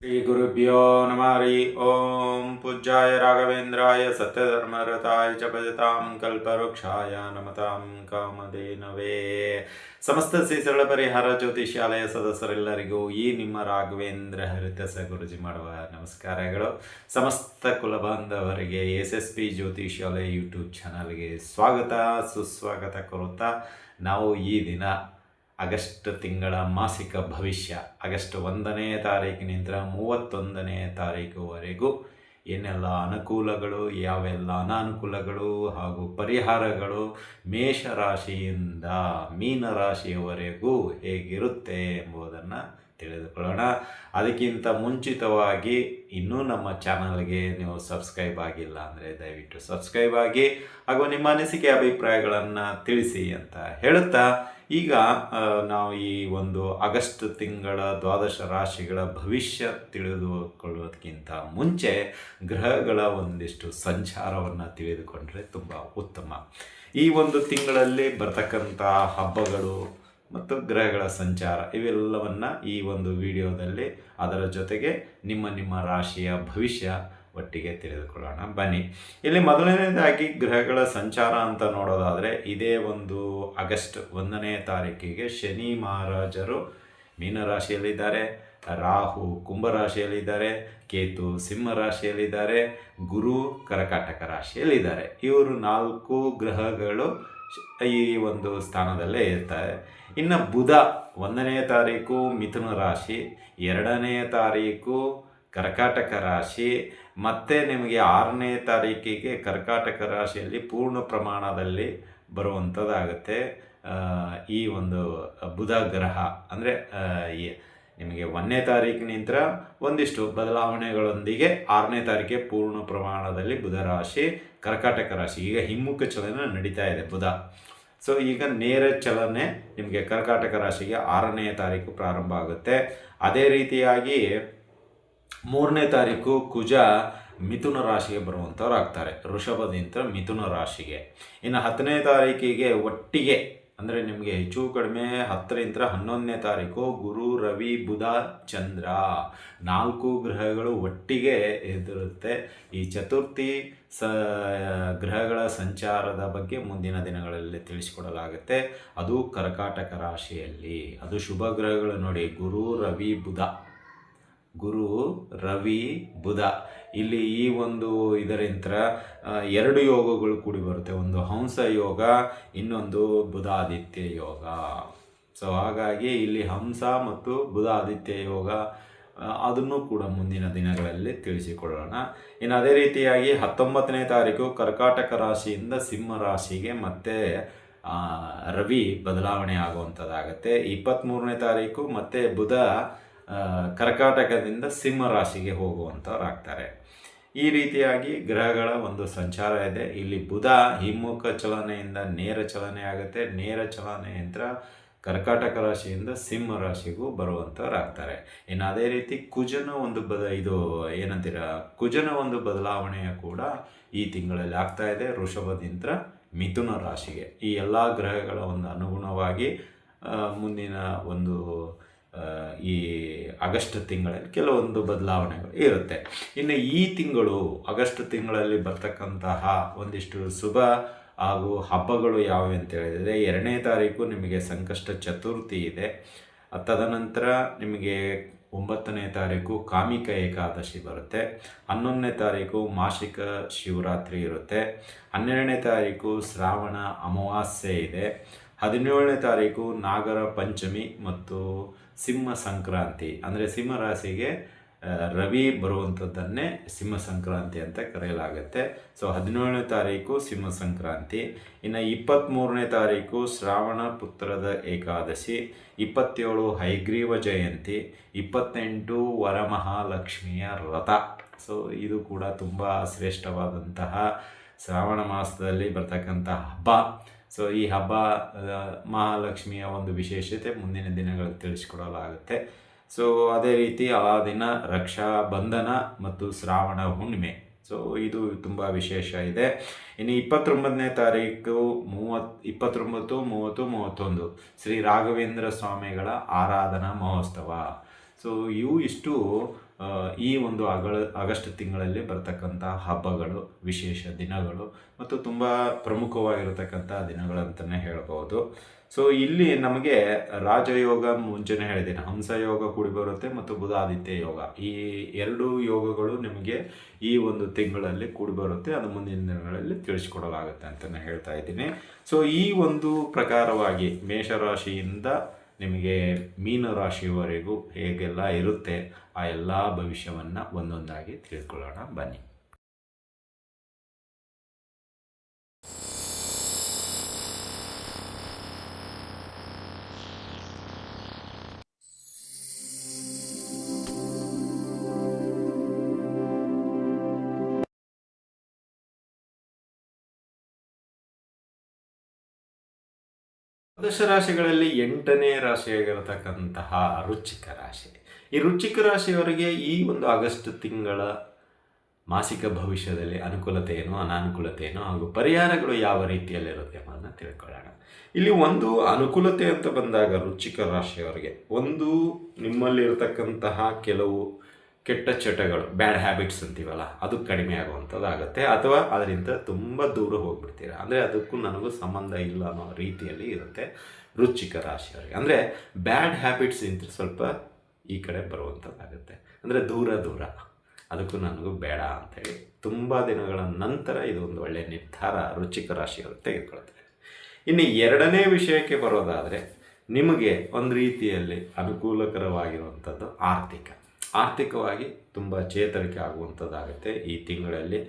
ಶ್ರೀ ಗುರುಭ್ಯೋ ನಮಃ ಹರಿ ಓಂ ಪೂಜ್ಯಾಯ ರಾಘವೇಂದ್ರಾಯ ಸತ್ಯಧರ್ಮರತಾಯ ಚ ಭಜತಾಂ ಕಲ್ಪವೃಕ್ಷಾಯ ನಮತಾಂ ಕಾಮಧೇನವೇ. ಸಮಸ್ತ ಶ್ರೀ ಸರಳ ಪರಿಹಾರ ಜ್ಯೋತಿಷ್ಯಾಲಯ ಸದಸ್ಯರೆಲ್ಲರಿಗೂ ಈ ನಿಮ್ಮ ರಾಘವೇಂದ್ರ ಹರಿದಾಸ ಗುರುಜಿ ಮಾಡುವ ನಮಸ್ಕಾರಗಳು. ಸಮಸ್ತ ಕುಲಬಾಂಧವರಿಗೆ SSP ಜ್ಯೋತಿಷ್ಯಾಲಯ ಯೂಟ್ಯೂಬ್ ಚಾನಲ್ಗೆ ಸ್ವಾಗತ ಸುಸ್ವಾಗತ ಕೋರುತ್ತಾ ನಾವು ಈ ದಿನ ಆಗಸ್ಟ್ ತಿಂಗಳ ಮಾಸಿಕ ಭವಿಷ್ಯ ಆಗಸ್ಟ್ 1ನೇ ತಾರೀಕಿನಿಂದ 31ನೇ ತಾರೀಕುವರೆಗೂ ಏನೆಲ್ಲ ಅನುಕೂಲಗಳು, ಯಾವೆಲ್ಲ ಅನಾನುಕೂಲಗಳು ಹಾಗೂ ಪರಿಹಾರಗಳು ಮೇಷರಾಶಿಯಿಂದ ಮೀನರಾಶಿಯವರೆಗೂ ಹೇಗಿರುತ್ತೆ ಎಂಬುದನ್ನು ತಿಳಿದುಕೊಳ್ಳೋಣ. ಅದಕ್ಕಿಂತ ಮುಂಚಿತವಾಗಿ ಇನ್ನೂ ನಮ್ಮ ಚಾನಲ್ಗೆ ನೀವು ಸಬ್ಸ್ಕ್ರೈಬ್ ಆಗಿಲ್ಲ ಅಂದರೆ ದಯವಿಟ್ಟು ಸಬ್ಸ್ಕ್ರೈಬ್ ಆಗಿ ಹಾಗೂ ನಿಮ್ಮ ಅನಿಸಿಕೆ ಅಭಿಪ್ರಾಯಗಳನ್ನು ತಿಳಿಸಿ ಅಂತ ಹೇಳುತ್ತಾ, ಈಗ ನಾವು ಈ ಒಂದು ಆಗಸ್ಟ್ ತಿಂಗಳ 12 ರಾಶಿಗಳ ಭವಿಷ್ಯ ತಿಳಿದುಕೊಳ್ಳೋದಕ್ಕಿಂತ ಮುಂಚೆ ಗ್ರಹಗಳ ಒಂದಿಷ್ಟು ಸಂಚಾರವನ್ನು ತಿಳಿದುಕೊಂಡ್ರೆ ತುಂಬ ಉತ್ತಮ. ಈ ಒಂದು ತಿಂಗಳಲ್ಲಿ ಬರ್ತಕ್ಕಂಥ ಹಬ್ಬಗಳು ಮತ್ತು ಗ್ರಹಗಳ ಸಂಚಾರ ಇವೆಲ್ಲವನ್ನು ಈ ಒಂದು ವಿಡಿಯೋದಲ್ಲಿ ಅದರ ಜೊತೆಗೆ ನಿಮ್ಮ ರಾಶಿಯ ಭವಿಷ್ಯ ಒಟ್ಟಿಗೆ ತಿಳಿದುಕೊಳ್ಳೋಣ ಬನ್ನಿ. ಇಲ್ಲಿ ಮೊದಲನೇದಾಗಿ ಗ್ರಹಗಳ ಸಂಚಾರ ಅಂತ ನೋಡೋದಾದರೆ, ಇದೇ ಒಂದು ಆಗಸ್ಟ್ 1ನೇ ತಾರೀಕಿಗೆ ಶನಿ ಮಹಾರಾಜರು ಮೀನರಾಶಿಯಲ್ಲಿದ್ದಾರೆ, ರಾಹು ಕುಂಭರಾಶಿಯಲ್ಲಿದ್ದಾರೆ, ಕೇತು ಸಿಂಹ ರಾಶಿಯಲ್ಲಿದ್ದಾರೆ, ಗುರು ಕರ್ಕಾಟಕ ರಾಶಿಯಲ್ಲಿದ್ದಾರೆ. ಇವರು 4 ಗ್ರಹಗಳು ಈ ಒಂದು ಸ್ಥಾನದಲ್ಲೇ ಇರ್ತಾರೆ. ಇನ್ನು ಬುಧ 1ನೇ ತಾರೀಕು ಮಿಥುನ ರಾಶಿ, 2ನೇ ತಾರೀಕು ಕರ್ಕಾಟಕ ರಾಶಿ, ಮತ್ತು ನಿಮಗೆ 6ನೇ ತಾರೀಕಿಗೆ ಕರ್ಕಾಟಕ ರಾಶಿಯಲ್ಲಿ ಪೂರ್ಣ ಪ್ರಮಾಣದಲ್ಲಿ ಬರುವಂಥದ್ದಾಗುತ್ತೆ. ಈ ಒಂದು ಬುಧ ಗ್ರಹ ಅಂದರೆ ನಿಮಗೆ 1ನೇ ತಾರೀಕಿನಿಂದ ಒಂದಿಷ್ಟು ಬದಲಾವಣೆಗಳೊಂದಿಗೆ 6ನೇ ತಾರೀಕಿಗೆ ಪೂರ್ಣ ಪ್ರಮಾಣದಲ್ಲಿ ಬುಧ ರಾಶಿ ಕರ್ಕಾಟಕ ರಾಶಿ ಈಗ ಹಿಮ್ಮುಖ ಚಲನೆ ನಡೀತಾ ಇದೆ ಬುಧ. ಸೊ ಈಗ ನೇರ ಚಲನೆ ನಿಮಗೆ ಕರ್ಕಾಟಕ ರಾಶಿಗೆ 6ನೇ ತಾರೀಕು ಪ್ರಾರಂಭ ಆಗುತ್ತೆ. ಅದೇ ರೀತಿಯಾಗಿ 3ನೇ ತಾರೀಕು ಕುಜ ಮಿಥುನ ರಾಶಿಗೆ ಬರುವಂಥವ್ರು ಆಗ್ತಾರೆ, ವೃಷಭದಿಂದ ಮಿಥುನ ರಾಶಿಗೆ. ಇನ್ನು 10ನೇ ತಾರೀಕಿಗೆ ಒಟ್ಟಿಗೆ ಅಂದರೆ ನಿಮಗೆ ಹೆಚ್ಚು ಕಡಿಮೆ 10ರಿಂದ 11ನೇ ತಾರೀಕು ಗುರು ರವಿ ಬುಧ ಚಂದ್ರ 4 ಗ್ರಹಗಳು ಒಟ್ಟಿಗೆ ಎದುರುತ್ತೆ. ಈ ಚತುರ್ಥಿ ಗ್ರಹಗಳ ಸಂಚಾರದ ಬಗ್ಗೆ ಮುಂದಿನ ದಿನಗಳಲ್ಲಿ ತಿಳಿಸಿಕೊಡಲಾಗುತ್ತೆ. ಅದು ಕರ್ಕಾಟಕ ರಾಶಿಯಲ್ಲಿ, ಅದು ಶುಭ ಗ್ರಹಗಳು ನೋಡಿ, ಗುರು ರವಿ ಬುಧ. ಇಲ್ಲಿ ಈ ಒಂದು ಇದರಿಂದ 2 ಯೋಗಗಳು ಕೂಡಿ ಬರುತ್ತೆ, ಒಂದು ಹಂಸ ಯೋಗ, ಇನ್ನೊಂದು ಬುಧಾದಿತ್ಯ ಯೋಗ. ಸೊ ಹಾಗಾಗಿ ಇಲ್ಲಿ ಹಂಸ ಮತ್ತು ಬುಧಾದಿತ್ಯ ಯೋಗ ಅದನ್ನು ಕೂಡ ಮುಂದಿನ ದಿನಗಳಲ್ಲಿ ತಿಳಿಸಿಕೊಳ್ಳೋಣ. ಇನ್ನು ಅದೇ ರೀತಿಯಾಗಿ 19ನೇ ತಾರೀಕು ಕರ್ಕಾಟಕ ರಾಶಿಯಿಂದ ಸಿಂಹ ರಾಶಿಗೆ ಮತ್ತೆ ರವಿ ಬದಲಾವಣೆ ಆಗುವಂಥದ್ದಾಗತ್ತೆ. 23ನೇ ತಾರೀಕು ಮತ್ತೆ ಬುಧ ಕರ್ಕಾಟಕದಿಂದ ಸಿಂಹ ರಾಶಿಗೆ ಹೋಗುವಂಥವ್ರಾಗ್ತಾರೆ. ಈ ರೀತಿಯಾಗಿ ಗ್ರಹಗಳ ಒಂದು ಸಂಚಾರ ಇದೆ. ಇಲ್ಲಿ ಬುಧ ಹಿಮ್ಮುಖ ಚಲನೆಯಿಂದ ನೇರ ಚಲನೆ ಆಗುತ್ತೆ, ನೇರ ಚಲನೆಯಿಂದ ಕರ್ಕಾಟಕ ರಾಶಿಯಿಂದ ಸಿಂಹ ರಾಶಿಗೂ ಬರುವಂಥವ್ರಾಗ್ತಾರೆ. ಇನ್ನು ಅದೇ ರೀತಿ ಕುಜನ ಒಂದು ಕುಜನ ಒಂದು ಬದಲಾವಣೆಯ ಕೂಡ ಈ ತಿಂಗಳಲ್ಲಿ ಆಗ್ತಾ ಇದೆ, ವೃಷಭದಿಂದ ಮಿಥುನ ರಾಶಿಗೆ. ಈ ಎಲ್ಲ ಗ್ರಹಗಳ ಒಂದು ಅನುಗುಣವಾಗಿ ಮುಂದಿನ ಒಂದು ಈ ಆಗಸ್ಟ್ ತಿಂಗಳಲ್ಲಿ ಕೆಲವೊಂದು ಬದಲಾವಣೆಗಳು ಇರುತ್ತೆ. ಇನ್ನು ಈ ತಿಂಗಳು ಆಗಸ್ಟ್ ತಿಂಗಳಲ್ಲಿ ಬರ್ತಕ್ಕಂತಹ ಒಂದಿಷ್ಟು ಶುಭ ಹಾಗೂ ಹಬ್ಬಗಳು ಯಾವುವು ಅಂತ ಹೇಳಿದರೆ, 2ನೇ ತಾರೀಕು ನಿಮಗೆ ಸಂಕಷ್ಟ ಚತುರ್ಥಿ ಇದೆ. ತದನಂತರ ನಿಮಗೆ 9ನೇ ತಾರೀಕು ಕಾಮಿಕ ಏಕಾದಶಿ ಬರುತ್ತೆ. 11ನೇ ತಾರೀಕು ಮಾಸಿಕ ಶಿವರಾತ್ರಿ ಇರುತ್ತೆ. 12ನೇ ತಾರೀಕು ಶ್ರಾವಣ ಅಮಾವಾಸ್ಯೆ ಇದೆ. 17ನೇ ತಾರೀಕು ನಾಗರ ಪಂಚಮಿ ಮತ್ತು ಸಿಂಹ ಸಂಕ್ರಾಂತಿ, ಅಂದರೆ ಸಿಂಹ ರಾಶಿಗೆ ರವಿ ಬರುವಂಥದ್ದನ್ನೇ ಸಿಂಹ ಸಂಕ್ರಾಂತಿ ಅಂತ ಕರೆಯಲಾಗುತ್ತೆ. ಸೊ 17ನೇ ತಾರೀಕು ಸಿಂಹ ಸಂಕ್ರಾಂತಿ. ಇನ್ನು 23ನೇ ತಾರೀಕು ಶ್ರಾವಣ ಪುತ್ರದ ಏಕಾದಶಿ, 27 ಹೈಗ್ರೀವ ಜಯಂತಿ, 28 ವರಮಹಾಲಕ್ಷ್ಮಿಯ ವ್ರತ. ಸೊ ಇದು ಕೂಡ ತುಂಬ ಶ್ರೇಷ್ಠವಾದಂತಹ ಶ್ರಾವಣ ಮಾಸದಲ್ಲಿ ಬರ್ತಕ್ಕಂಥ ಹಬ್ಬ. ಸೊ ಈ ಹಬ್ಬ ಮಹಾಲಕ್ಷ್ಮಿಯ ಒಂದು ವಿಶೇಷತೆ ಮುಂದಿನ ದಿನಗಳಲ್ಲಿ ತಿಳಿಸಿಕೊಡಲಾಗುತ್ತೆ. ಸೊ ಅದೇ ರೀತಿ ಆ ದಿನ ರಕ್ಷಾ ಬಂಧನ ಮತ್ತು ಶ್ರಾವಣ ಹುಣ್ಣಿಮೆ. ಸೊ ಇದು ತುಂಬ ವಿಶೇಷ ಇದೆ. ಇನ್ನು 29ನೇ ತಾರೀಕು 29, 30, 31 ಶ್ರೀ ರಾಘವೇಂದ್ರ ಸ್ವಾಮಿಗಳ ಆರಾಧನಾ ಮಹೋತ್ಸವ. ಸೊ ಇವು ಇಷ್ಟು ಈ ಒಂದು ಆಗಸ್ಟ್ ತಿಂಗಳಲ್ಲಿ ಬರ್ತಕ್ಕಂಥ ಹಬ್ಬಗಳು, ವಿಶೇಷ ದಿನಗಳು ಮತ್ತು ತುಂಬ ಪ್ರಮುಖವಾಗಿರತಕ್ಕಂಥ ದಿನಗಳಂತಲೇ ಹೇಳ್ಬೋದು. ಸೊ ಇಲ್ಲಿ ನಮಗೆ ರಾಜಯೋಗ ಮುಂಚೆನೇ ಹೇಳಿದ್ದೀನಿ, ಹಂಸಯೋಗ ಕೂಡಿ ಬರುತ್ತೆ ಮತ್ತು ಬುಧಾದಿತ್ಯ ಯೋಗ, ಈ ಎರಡು ಯೋಗಗಳು ನಿಮಗೆ ಈ ಒಂದು ತಿಂಗಳಲ್ಲಿ ಕೂಡಿ ಬರುತ್ತೆ. ಅದು ಮುಂದಿನ ದಿನಗಳಲ್ಲಿ ತಿಳಿಸ್ಕೊಡಲಾಗುತ್ತೆ ಅಂತಲೇ ಹೇಳ್ತಾ ಇದ್ದೀನಿ. ಸೊ ಈ ಒಂದು ಪ್ರಕಾರವಾಗಿ ಮೇಷರಾಶಿಯಿಂದ ನಿಮಗೆ ಮೀನರಾಶಿಯವರೆಗೂ ಹೇಗೆಲ್ಲ ಇರುತ್ತೆ ಆ ಎಲ್ಲ ಭವಿಷ್ಯವನ್ನು ಒಂದೊಂದಾಗಿ ತಿಳ್ಕೊಳ್ಳೋಣ ಬನ್ನಿ. ದ್ವಾದಶ ರಾಶಿಗಳಲ್ಲಿ 8ನೇ ರಾಶಿಯಾಗಿರತಕ್ಕಂತಹ ವೃಶ್ಚಿಕ ರಾಶಿ. ಈ ವೃಶ್ಚಿಕ ರಾಶಿಯವರಿಗೆ ಈ ಒಂದು ಆಗಸ್ಟ್ ತಿಂಗಳ ಮಾಸಿಕ ಭವಿಷ್ಯದಲ್ಲಿ ಅನುಕೂಲತೆ ಏನು, ಅನಾನುಕೂಲತೆ ಏನು ಹಾಗೂ ಪರಿಹಾರಗಳು ಯಾವ ರೀತಿಯಲ್ಲಿರುತ್ತೆ ಅನ್ನೋದನ್ನ ತಿಳ್ಕೊಳ್ಳೋಣ. ಇಲ್ಲಿ ಒಂದು ಅನುಕೂಲತೆ ಅಂತ ಬಂದಾಗ ವೃಶ್ಚಿಕ ರಾಶಿಯವರಿಗೆ ಒಂದು ನಿಮ್ಮಲ್ಲಿರತಕ್ಕಂತಹ ಕೆಲವು ಕೆಟ್ಟ ಚಟಗಳು, ಬ್ಯಾಡ್ ಹ್ಯಾಬಿಟ್ಸ್ ಅಂತೀವಲ್ಲ, ಅದು ಕಡಿಮೆ ಆಗುವಂಥದ್ದಾಗುತ್ತೆ. ಅಥವಾ ಅದರಿಂದ ತುಂಬ ದೂರ ಹೋಗ್ಬಿಡ್ತೀರ, ಅಂದರೆ ಅದಕ್ಕೂ ನನಗೂ ಸಂಬಂಧ ಇಲ್ಲ ಅನ್ನೋ ರೀತಿಯಲ್ಲಿ ಇರುತ್ತೆ ವೃಶ್ಚಿಕ ರಾಶಿಯವರಿಗೆ. ಅಂದರೆ ಬ್ಯಾಡ್ ಹ್ಯಾಬಿಟ್ಸ್ ಇಂತ ಸ್ವಲ್ಪ ಈ ಕಡೆ ಬರುವಂಥದ್ದಾಗುತ್ತೆ, ಅಂದರೆ ದೂರ ಅದಕ್ಕೂ ನನಗೂ ಬೇಡ ಅಂಥೇಳಿ ತುಂಬ ದಿನಗಳ ನಂತರ ಇದು ಒಂದು ಒಳ್ಳೆಯ ನಿರ್ಧಾರ ವೃಶ್ಚಿಕ ರಾಶಿಯವರು ತೆಗೆದುಕೊಳ್ತಾರೆ. ಇನ್ನು ಎರಡನೇ ವಿಷಯಕ್ಕೆ ಬರೋದಾದರೆ, ನಿಮಗೆ ಒಂದು ರೀತಿಯಲ್ಲಿ ಅನುಕೂಲಕರವಾಗಿರುವಂಥದ್ದು ಆರ್ಥಿಕವಾಗಿ ತುಂಬ ಚೇತರಿಕೆ ಆಗುವಂಥದ್ದಾಗುತ್ತೆ. ಈ ತಿಂಗಳಲ್ಲಿ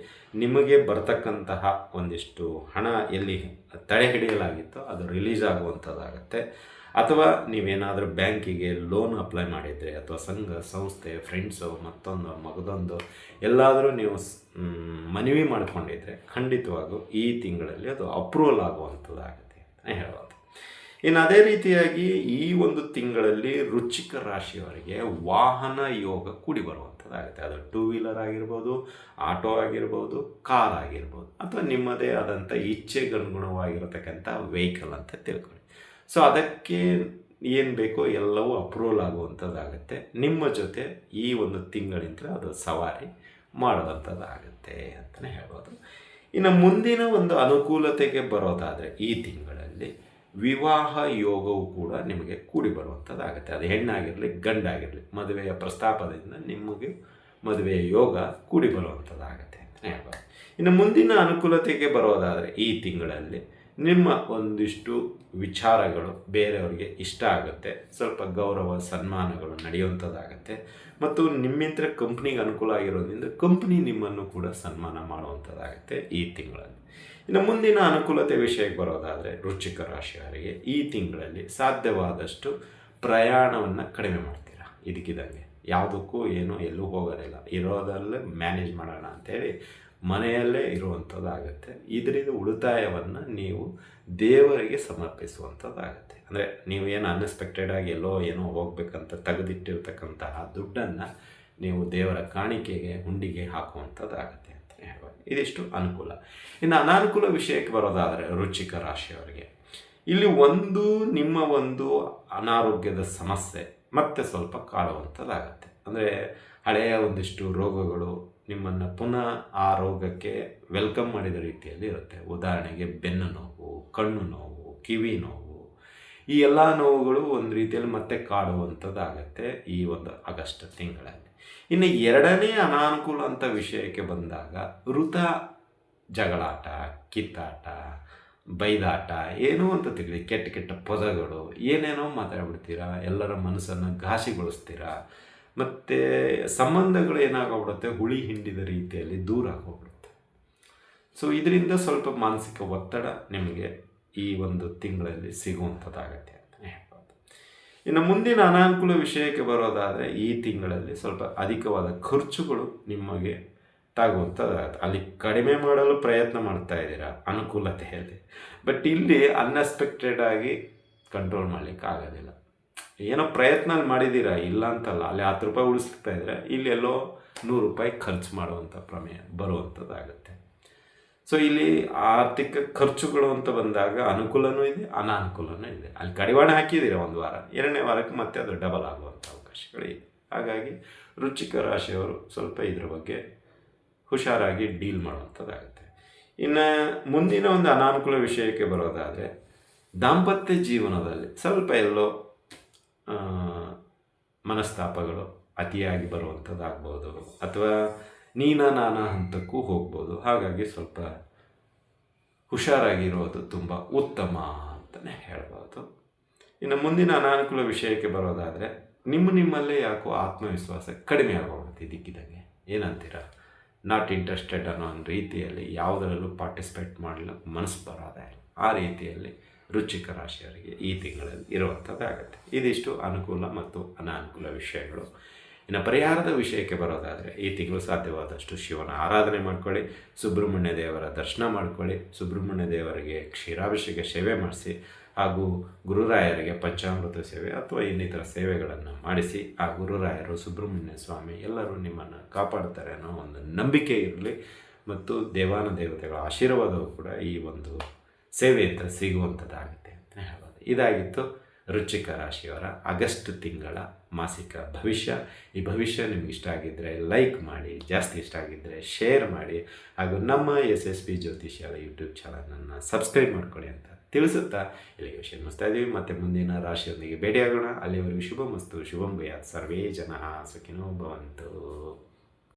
ನಿಮಗೆ ಬರ್ತಕ್ಕಂತಹ ಒಂದಿಷ್ಟು ಹಣ ಎಲ್ಲಿ ತಡೆ ಹಿಡಿಯಲಾಗಿತ್ತೋ ಅದು ರಿಲೀಸ್ ಆಗುವಂಥದ್ದಾಗುತ್ತೆ. ಅಥವಾ ನೀವೇನಾದರೂ ಬ್ಯಾಂಕಿಗೆ ಲೋನ್ ಅಪ್ಲೈ ಮಾಡಿದರೆ ಅಥವಾ ಸಂಘ ಸಂಸ್ಥೆ ಫ್ರೆಂಡ್ಸು ಮಗದೊಂದು ಎಲ್ಲಾದರೂ ನೀವು ಮನವಿ ಮಾಡಿಕೊಂಡಿದ್ರೆ ಖಂಡಿತವಾಗೂ ಈ ತಿಂಗಳಲ್ಲಿ ಅದು ಅಪ್ರೂವಲ್ ಆಗುವಂಥದ್ದಾಗುತ್ತೆ ಅಂತಲೇ ಹೇಳ್ಬೋದು. ಇನ್ನು ಅದೇ ರೀತಿಯಾಗಿ ಈ ಒಂದು ತಿಂಗಳಲ್ಲಿ ವೃಶ್ಚಿಕ ರಾಶಿಯವರಿಗೆ ವಾಹನ ಯೋಗ ಕೂಡಿ ಬರುವಂಥದ್ದಾಗುತ್ತೆ. ಅದು 2 ವೀಲರ್ ಆಗಿರ್ಬೋದು, ಆಟೋ ಆಗಿರ್ಬೋದು, ಕಾರ್ ಆಗಿರ್ಬೋದು, ಅಥವಾ ನಿಮ್ಮದೇ ಆದಂಥ ಇಚ್ಛೆಗನುಗುಣವಾಗಿರತಕ್ಕಂಥ ವೆಹಿಕಲ್ ಅಂತ ತಿಳ್ಕೊಳ್ಳಿ. ಸೊ ಅದಕ್ಕೆ ಏನು ಬೇಕೋ ಎಲ್ಲವೂ ಅಪ್ರೂವಲ್ ಆಗುವಂಥದ್ದಾಗುತ್ತೆ. ನಿಮ್ಮ ಜೊತೆ ಈ ಒಂದು ತಿಂಗಳಿಂದ ಅದು ಸವಾರಿ ಮಾಡುವಂಥದ್ದಾಗುತ್ತೆ ಅಂತಲೇ ಹೇಳ್ಬೋದು. ಇನ್ನು ಮುಂದಿನ ಒಂದು ಅನುಕೂಲತೆಗೆ ಬರೋದಾದರೆ ಈ ತಿಂಗಳಲ್ಲಿ ವಿವಾಹ ಯೋಗವು ಕೂಡ ನಿಮಗೆ ಕೂಡಿ ಬರುವಂಥದ್ದಾಗುತ್ತೆ. ಅದು ಹೆಣ್ಣಾಗಿರಲಿ ಗಂಡಾಗಿರಲಿ, ಮದುವೆಯ ಪ್ರಸ್ತಾಪದಿಂದ ನಿಮಗೆ ಮದುವೆಯ ಯೋಗ ಕೂಡಿ ಬರುವಂಥದ್ದಾಗುತ್ತೆ ಅಂತಲೇ ಹೇಳ್ಬೋದು. ಇನ್ನು ಮುಂದಿನ ಅನುಕೂಲತೆಗೆ ಬರೋದಾದರೆ ಈ ತಿಂಗಳಲ್ಲಿ ನಿಮ್ಮ ಒಂದಿಷ್ಟು ವಿಚಾರಗಳು ಬೇರೆಯವರಿಗೆ ಇಷ್ಟ ಆಗುತ್ತೆ, ಸ್ವಲ್ಪ ಗೌರವ ಸನ್ಮಾನಗಳು ನಡೆಯುವಂಥದ್ದಾಗುತ್ತೆ. ಮತ್ತು ನಿಮ್ಮಿಂದ ಕಂಪ್ನಿಗೆ ಅನುಕೂಲ ಆಗಿರೋದ್ರಿಂದ ಕಂಪ್ನಿ ನಿಮ್ಮನ್ನು ಕೂಡ ಸನ್ಮಾನ ಮಾಡುವಂಥದ್ದಾಗುತ್ತೆ ಈ ತಿಂಗಳಲ್ಲಿ. ಇನ್ನು ಮುಂದಿನ ಅನುಕೂಲತೆ ವಿಷಯಕ್ಕೆ ಬರೋದಾದರೆ ವೃಶ್ಚಿಕ ರಾಶಿಯವರಿಗೆ ಈ ತಿಂಗಳಲ್ಲಿ ಸಾಧ್ಯವಾದಷ್ಟು ಪ್ರಯಾಣವನ್ನು ಕಡಿಮೆ ಮಾಡ್ತೀರಾ. ಇದಕ್ಕಿದ್ದಂಗೆ ಯಾವುದಕ್ಕೂ ಎಲ್ಲೂ ಹೋಗೋದಿಲ್ಲ, ಇರೋದಲ್ಲೇ ಮ್ಯಾನೇಜ್ ಮಾಡೋಣ ಅಂಥೇಳಿ ಮನೆಯಲ್ಲೇ ಇರುವಂಥದ್ದಾಗುತ್ತೆ. ಇದರಿಂದ ಉಳಿತಾಯವನ್ನು ನೀವು ದೇವರಿಗೆ ಸಮರ್ಪಿಸುವಂಥದ್ದಾಗುತ್ತೆ. ಅಂದರೆ ನೀವು ಅನ್ಎಕ್ಸ್ಪೆಕ್ಟೆಡಾಗಿ ಏನೋ ಹೋಗ್ಬೇಕಂತ ತೆಗೆದಿಟ್ಟಿರ್ತಕ್ಕಂತಹ ದುಡ್ಡನ್ನು ನೀವು ದೇವರ ಕಾಣಿಕೆಗೆ ಹುಂಡಿಗೆ ಹಾಕುವಂಥದ್ದಾಗುತ್ತೆ ಅಂತಲೇ ಹೇಳ್ಬೋದು. ಇದಿಷ್ಟು ಅನುಕೂಲ. ಇನ್ನು ಅನಾನುಕೂಲ ವಿಷಯಕ್ಕೆ ಬರೋದಾದರೆ ವೃಶ್ಚಿಕ ರಾಶಿಯವರಿಗೆ ಇಲ್ಲಿ ನಿಮ್ಮ ಒಂದು ಅನಾರೋಗ್ಯದ ಸಮಸ್ಯೆ ಮತ್ತೆ ಸ್ವಲ್ಪ ಕಾಡುವಂಥದ್ದಾಗುತ್ತೆ. ಅಂದರೆ ಹಳೆಯ ಒಂದಿಷ್ಟು ರೋಗಗಳು ನಿಮ್ಮನ್ನು ಪುನಃ ಆ ರೋಗಕ್ಕೆ ವೆಲ್ಕಮ್ ಮಾಡಿದ ರೀತಿಯಲ್ಲಿ ಇರುತ್ತೆ. ಉದಾಹರಣೆಗೆ ಬೆನ್ನು ನೋವು, ಕಣ್ಣು ನೋವು, ಕಿವಿ ನೋವು, ಈ ಎಲ್ಲ ನೋವುಗಳು ಒಂದು ರೀತಿಯಲ್ಲಿ ಮತ್ತೆ ಕಾಡುವಂಥದ್ದಾಗತ್ತೆ ಈ ಒಂದು ಆಗಸ್ಟ್ ತಿಂಗಳಲ್ಲಿ. ಇನ್ನು ಎರಡನೇ ಅನಾನುಕೂಲ ಅಂತ ವಿಷಯಕ್ಕೆ ಬಂದಾಗ ಜಗಳಾಟ, ಕಿತ್ತಾಟ, ಬೈದಾಟ, ಏನೋ ಅಂತ ತಿಳಿದು ಕೆಟ್ಟ ಪದಗಳು ಏನೇನೋ ಮಾತಾಡ್ಬಿಡ್ತೀರಾ, ಎಲ್ಲರ ಮನಸ್ಸನ್ನು ಘಾಸಿಗೊಳಿಸ್ತೀರಾ. ಮತ್ತು ಸಂಬಂಧಗಳು ಏನಾಗೋಗ್ಬಿಡುತ್ತೆ, ಹುಳಿ ಹಿಂಡಿದ ರೀತಿಯಲ್ಲಿ ದೂರ ಆಗೋಗ್ಬಿಡುತ್ತೆ. ಸೊ ಇದರಿಂದ ಸ್ವಲ್ಪ ಮಾನಸಿಕ ಒತ್ತಡ ನಿಮಗೆ ಈ ಒಂದು ತಿಂಗಳಲ್ಲಿ ಸಿಗುವಂಥದ್ದಾಗತ್ತೆ ಅಂತಲೇ ಹೇಳ್ಬೋದು. ಇನ್ನು ಮುಂದಿನ ಅನಾನುಕೂಲ ವಿಷಯಕ್ಕೆ ಬರೋದಾದರೆ ಈ ತಿಂಗಳಲ್ಲಿ ಸ್ವಲ್ಪ ಅಧಿಕವಾದ ಖರ್ಚುಗಳು ನಿಮಗೆ ತಾಗುವಂಥದ್ದಾಗುತ್ತೆ. ಅಲ್ಲಿ ಕಡಿಮೆ ಮಾಡಲು ಪ್ರಯತ್ನ ಮಾಡ್ತಾ ಇದ್ದೀರಾ ಅನುಕೂಲತೆಯಲ್ಲಿ, ಬಟ್ ಇಲ್ಲಿ ಅನ್ಎಕ್ಸ್ಪೆಕ್ಟೆಡ್ ಆಗಿ ಕಂಟ್ರೋಲ್ ಮಾಡಲಿಕ್ಕೆ ಆಗೋದಿಲ್ಲ. ಏನೋ ಪ್ರಯತ್ನ ಮಾಡಿದ್ದೀರಾ, ಇಲ್ಲ ಅಂತಲ್ಲ, ಅಲ್ಲಿ 10 ರೂಪಾಯಿ ಉಳಿಸ್ತಾ ಇದ್ರೆ ಇಲ್ಲಿ ಎಲ್ಲೋ 100 ರೂಪಾಯಿ ಖರ್ಚು ಮಾಡುವಂಥ ಪ್ರಮೇಯ ಬರುವಂಥದ್ದಾಗುತ್ತೆ. ಸೊ ಇಲ್ಲಿ ಆರ್ಥಿಕ ಖರ್ಚುಗಳು ಅಂತ ಬಂದಾಗ ಅನುಕೂಲನೂ ಇದೆ, ಅನಾನುಕೂಲನೂ ಇದೆ. ಅಲ್ಲಿ ಕಡಿವಾಣ ಹಾಕಿದ್ದೀರಾ ಒಂದು ವಾರ, 2ನೇ ವಾರಕ್ಕೆ ಮತ್ತೆ ಅದು ಡಬಲ್ ಆಗುವಂಥ ಅವಕಾಶಗಳಿದೆ. ಹಾಗಾಗಿ ವೃಶ್ಚಿಕ ರಾಶಿಯವರು ಸ್ವಲ್ಪ ಇದ್ರ ಬಗ್ಗೆ ಹುಷಾರಾಗಿ ಡೀಲ್ ಮಾಡುವಂಥದ್ದಾಗುತ್ತೆ. ಇನ್ನು ಮುಂದಿನ ಒಂದು ಅನಾನುಕೂಲ ವಿಷಯಕ್ಕೆ ಬರೋದಾದರೆ, ದಾಂಪತ್ಯ ಜೀವನದಲ್ಲಿ ಸ್ವಲ್ಪ ಎಲ್ಲೋ ಮನಸ್ತಾಪಗಳು ಅತಿಯಾಗಿ ಬರುವಂಥದ್ದಾಗ್ಬೋದು, ಅಥವಾ ನಾನಾ ಹಂತಕ್ಕೂ ಹೋಗ್ಬೋದು. ಹಾಗಾಗಿ ಸ್ವಲ್ಪ ಹುಷಾರಾಗಿರೋದು ತುಂಬ ಉತ್ತಮ ಅಂತಲೇ ಹೇಳ್ಬೋದು. ಇನ್ನು ಮುಂದಿನ ಅನಾನುಕೂಲ ವಿಷಯಕ್ಕೆ ಬರೋದಾದರೆ, ನಿಮ್ಮಲ್ಲೇ ಯಾಕೋ ಆತ್ಮವಿಶ್ವಾಸ ಕಡಿಮೆ ಆಗೋಗುತ್ತೆ ಇದ್ದಕ್ಕಿದ್ದಂಗೆ. ಏನಂತೀರ? ನಾಟ್ ಇಂಟ್ರೆಸ್ಟೆಡ್ ಅನ್ನೋ ಒಂದು ರೀತಿಯಲ್ಲಿ ಯಾವುದರಲ್ಲೂ ಪಾರ್ಟಿಸಿಪೇಟ್ ಮಾಡಲು ಮನಸ್ಸು ಬರೋದೇ ಇಲ್ಲ. ಆ ರೀತಿಯಲ್ಲಿ ವೃಶ್ಚಿಕ ರಾಶಿಯವರಿಗೆ ಈ ತಿಂಗಳಲ್ಲಿ ಇರುವಂಥದ್ದಾಗುತ್ತೆ. ಇದಿಷ್ಟು ಅನುಕೂಲ ಮತ್ತು ಅನಾನುಕೂಲ ವಿಷಯಗಳು. ಇನ್ನು ಪರಿಹಾರದ ವಿಷಯಕ್ಕೆ ಬರೋದಾದರೆ, ಈ ತಿಂಗಳು ಸಾಧ್ಯವಾದಷ್ಟು ಶಿವನ ಆರಾಧನೆ ಮಾಡ್ಕೊಳ್ಳಿ, ಸುಬ್ರಹ್ಮಣ್ಯ ದೇವರ ದರ್ಶನ ಮಾಡ್ಕೊಳ್ಳಿ, ಸುಬ್ರಹ್ಮಣ್ಯ ದೇವರಿಗೆ ಕ್ಷೀರಾಭಿಷೇಕ ಸೇವೆ ಮಾಡಿಸಿ, ಹಾಗೂ ಗುರುರಾಯರಿಗೆ ಪಂಚಾಮೃತ ಸೇವೆ ಅಥವಾ ಇನ್ನಿತರ ಸೇವೆಗಳನ್ನು ಮಾಡಿಸಿ, ಆ ಗುರುರಾಯರು ಸುಬ್ರಹ್ಮಣ್ಯ ಸ್ವಾಮಿ ಎಲ್ಲರೂ ನಿಮ್ಮನ್ನು ಕಾಪಾಡ್ತಾರೆ ಅನ್ನೋ ಒಂದು ನಂಬಿಕೆ ಇರಲಿ. ಮತ್ತು ದೇವಾನುದೇವತೆಗಳ ಆಶೀರ್ವಾದವು ಕೂಡ ಈ ಒಂದು ಸೇವೆಯಿಂದ ಸಿಗುವಂಥದ್ದಾಗುತ್ತೆ ಅಂತ ಹೇಳ್ಬೋದು. ಇದಾಗಿತ್ತು ವೃಶ್ಚಿಕ ರಾಶಿಯವರ ಆಗಸ್ಟ್ ತಿಂಗಳ ಮಾಸಿಕ ಭವಿಷ್ಯ. ಈ ಭವಿಷ್ಯ ನಿಮ್ಗೆ ಇಷ್ಟ ಆಗಿದ್ದರೆ ಲೈಕ್ ಮಾಡಿ, ಜಾಸ್ತಿ ಇಷ್ಟ ಆಗಿದ್ದರೆ ಶೇರ್ ಮಾಡಿ, ಹಾಗೂ ನಮ್ಮ SSP ಜ್ಯೋತಿಷ್ಯಾಲಯ ಯೂಟ್ಯೂಬ್ ಚಾನಲನ್ನು ಸಬ್ಸ್ಕ್ರೈಬ್ ಮಾಡ್ಕೊಳ್ಳಿ ಅಂತ ತಿಳಿಸುತ್ತಾ ಇಲ್ಲಿಗೆ ವಿಷಯ ಮುಗಿಸ್ತಾ ಇದ್ದೀವಿ. ಮತ್ತು ಮುಂದಿನ ರಾಶಿಯೊಂದಿಗೆ ಭೇಟಿಯಾಗೋಣ. ಅಲ್ಲಿವರೆಗೂ ಶುಭಮಸ್ತು, ಶುಭಂ ಭೂಯಾತ್, ಸರ್ವೇ ಜನಃ ಸುಖಿನೋ ಭವಂತು.